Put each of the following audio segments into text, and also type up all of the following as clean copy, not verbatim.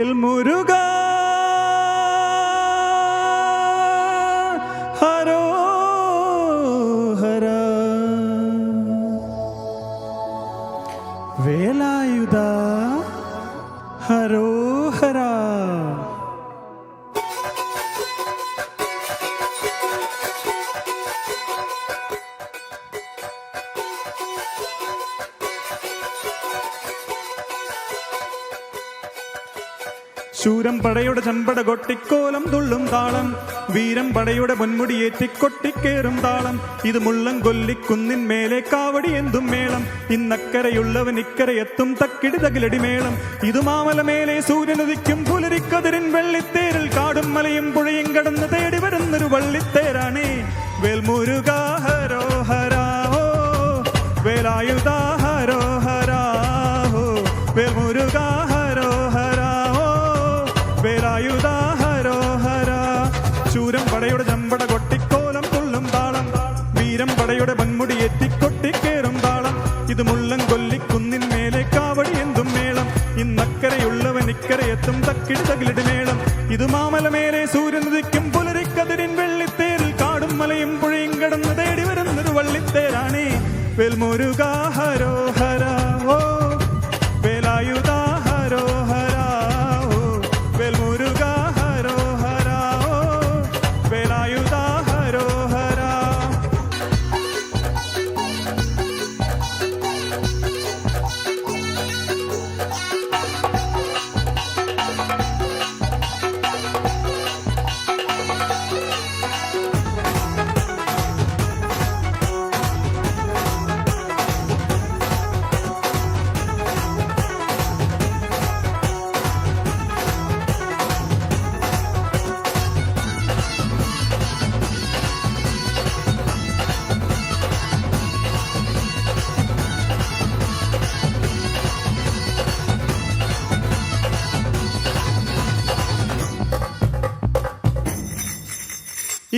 മുരുക ഹരോ ഹര വേലായുധ ഹരോ ഹര. ശൂരം പടയുടെ ചമ്പട കൊട്ടിക്കോലം തുള്ളും താളം, വീരം പടയുടെ പൊന്മുടിയേറ്റിക്കൊട്ടിക്കേറും താളം. ഇത് മുള്ളം കൊല്ലിക്കുന്നിൻ മേലെ കാവടി എന്തും മേളം. ഇന്നക്കരയുള്ളവൻ ഇക്കരയെത്തും തക്കിടി തകിലടി മേളം. ഇത് മാമല മേലെ സൂര്യനുദിക്കും പുലരിക്കതിരിൻ വെള്ളിത്തേരിൽ കാടും മലയും പുഴയും കടന്ന് തേടി വരുന്നൊരു വള്ളിത്തേരാണേ. വേൽമുരുക ഹരോ ഹരാഹോ വേലായുധ ഹരോ ഹരാഹോ വേൽമുരുക ഹരോ ഹരാഹോ വേലായുധ ഹരോ ഹര. ശൂരം പടയുടെ ചമ്പട കൊട്ടിക്കോലം തുള്ളും താളം, വീരം പടയുടെ പൊന്മുടി എത്തിക്കൊട്ടിക്കേറും താളം. ഇത് മുള്ളം കൊല്ലിക്കുന്നിൻ മേലെ കാവടി എന്തും മേളം. ഇന്നക്കരയുള്ളവൻ ഇക്കരയെത്തും തക്കിടി തകിലിടി മേളം. ഇത് മാമല മേലെ സൂര്യനുദിക്കും പുലരിക്കതിരിൻ വെള്ളിത്തേരിൽ കാടും മലയും പുഴയും കടന്ന് തേടി വരുന്നൊരു വള്ളിത്തേരാണേ. വേൽമുരുക ഹരോ ഹര ഓ വേലായുധ ഹരോ ഹര ഓ വേൽമുരുക ഹരോ ഹര ഓ വേലായുധ ഹരോ ഹര.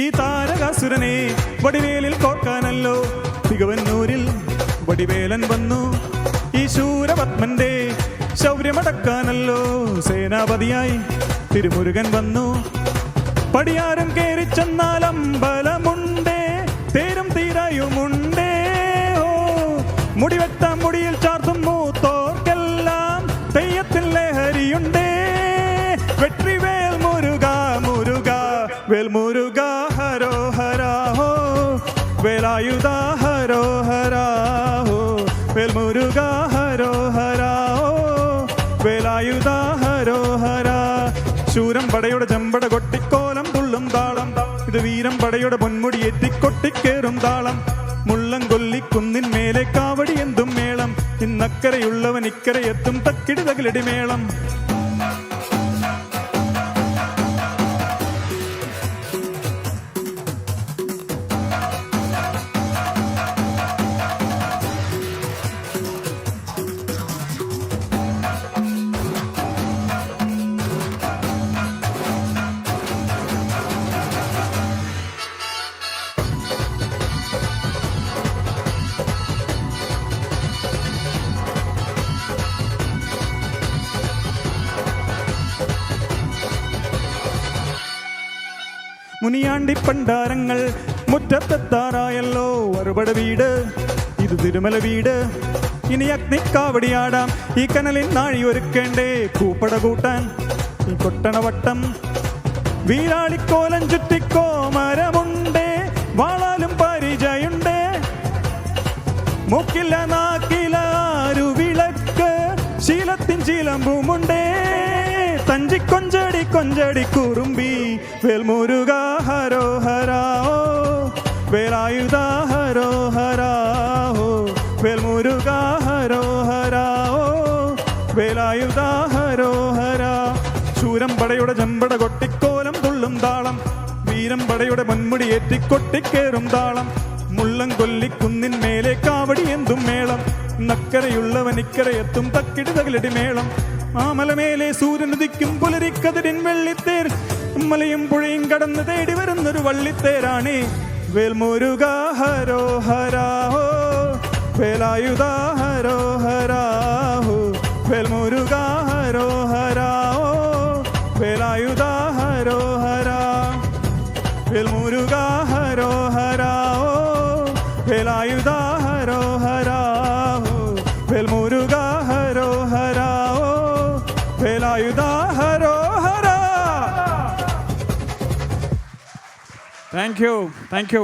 ഈ താരകാസുരനെ വടിവേലിൽ കോർക്കാനല്ലോ തികവന്നൂരിൽ വടിവേലൻ വന്നു. ഈ ശൂരപത്മന്റെ ശൗര്യമടക്കാനല്ലോ സേനാപതിയായി തിരുമുരുകൻ വന്നു. പടിയാരം കേറി ചെന്നാൽ അമ്പലമുണ്ടേ, തേരും തീരായുമുണ്ടേ. ഓ മുടിവെട്ടാം മുടിയിൽ ചാർത്തും മൂത്തോർക്കെല്ലാം തെയ്യത്തിൽ ലഹരിയുണ്ടേ. വെട്രിവേൽ മുരുക മുരുക വേൽമുരുക ഹരോ ഹര ഹോ വേലായുധ ഹരോ ഹര ഹോ വേൽമുരുക ഹരോ ഹര ഹോ വേലായുധ ഹരോ ഹര. ശൂരം പടയുടെ ചമ്പട കൊട്ടിക്കോലം തുള്ളും താളം, ഇത് വീരം പടയുടെ പൊന്മുടി എത്തിക്കൊട്ടിക്കേറും താളം. മുള്ളം കൊല്ലിക്കുന്നിൻ മേലെ കാവടി എന്തും മേളം. ഇന്നക്കരയുള്ളവൻ ഇക്കരയെത്തും തക്കിടി തകിലടി മേളം. മുനിയാണ്ടി പണ്ടാരങ്ങൾ മുറ്റത്തെത്താറായല്ലോ. ഒരുപട വീട് ഇത് തിരുമല വീട്. ഇനി അഗ്നിക്കാവടിയാടാം, ഈ കനലിൻ നാഴി ഒരുക്കേണ്ടേ. കൂപ്പട കൂട്ടാൻ ഈ കൊട്ടണവട്ടം വീരാളിക്കോലം ചുറ്റിക്കോ മരമുണ്ടേ. വാളാലും പരിചയുണ്ടേ, മൂക്കില്ല നാക്കില ആരു വിളക്ക്, ശീലത്തിൻ ശീലമ്പുമുണ്ടേ. തഞ്ചി കൊഞ്ചടി കൊഞ്ചടി കുറുമ്പി വേൽമുരുക ഹരോ ഹര ഓ വേലായുധ ഹരോ ഹര ഓ വേൽമുരുക ഹരോ ഹര ഓ വേലായുധ ഹരോ ഹര. ശൂരം പടയുടെ ചമ്പട കൊട്ടിക്കോലം തുള്ളും താളം, വീരം പടയുടെ പൊന്മുടി ഏറ്റിക്കൊട്ടിക്കേറും താളം. മുള്ളം കൊല്ലിക്കുന്നിൻ മേലെ കാവടി എന്തും മേളം. നക്കരയുള്ളവൻ ഇക്കരയെത്തും തക്കിടി തകിലടി മേളം. മാമലമേലെ സൂര്യനുദിക്കും പുലരിക്കതിരിൻ വെള്ളിത്തേർ, മലയും പുഴയും കടന്ന് തേടി വരുന്നൊരു വള്ളിത്തേരാണേ. വേൽമുരുക ഹരോ ഹര ഹോ വേലായുധ ഹരോ ഹര ഹോ വേൽമുരുക ഹരോ ഹര ഹോ വേൽമുരുക ഹരോഹരാ ഓ വേലായുധ ഹരോഹരാ. Thank U.